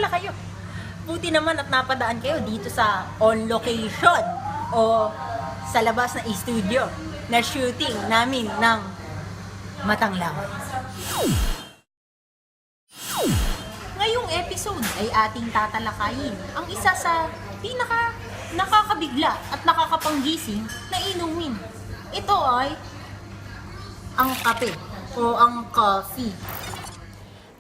pala kayo. Buti naman at napadaan kayo dito sa on location o sa labas na studio na shooting namin ng Matanglaw. Ngayong episode ay ating tatalakayin ang isa sa nakakabigla at nakakapanggising na inumin. Ito ay ang kape o ang coffee.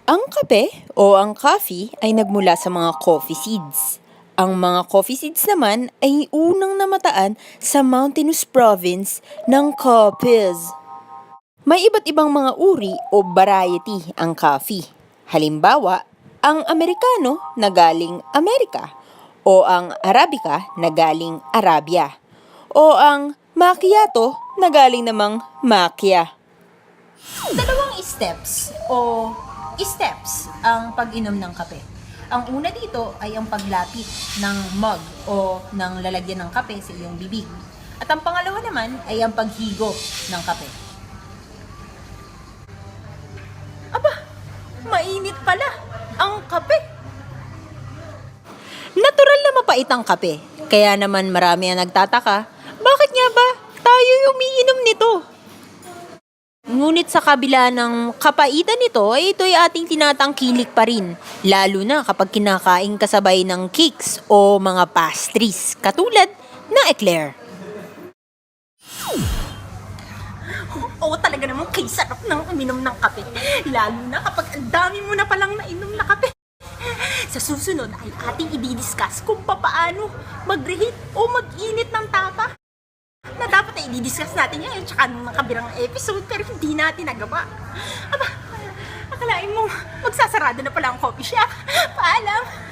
Ang kape o ang coffee ay nagmula sa mga coffee seeds. Ang mga coffee seeds naman ay unang namataan sa mountainous province ng Capiz. May iba't ibang mga uri o variety ang coffee. Halimbawa, ang Americano na galing Amerika, o ang Arabica na galing Arabia, o ang Macchiato na galing namang Macchia. Dalawang steps ang pag-inom ng kape. Ang una dito ay ang paglapit ng mug o ng lalagyan ng kape sa iyong bibig. At ang pangalawa naman ay ang paghigo ng kape. Aba, mainit pala ang kape. Natural na mapait ang kape, kaya naman marami ang nagtataka, bakit nga ba tayo umiinom nito? Ngunit sa kabila ng kapaitan nito, ito'y ating tinatangkilik pa rin, lalo na kapag kinakain kasabay ng cakes o mga pastries, katulad ng eclair. Oo, talaga namang kay sarap ng uminom ng kape. Lalo na kapag ang dami mo na palang nainom na kape. Sa susunod ay ating i-discuss kung paano mag-reheat o mag-init ng tapa. Na dapat ay i-discuss natin yan tsaka nung nakabirang episode pero hindi natin nagawa. Aba, akalain mo magsasarado na pala ang coffee shop. Paalam!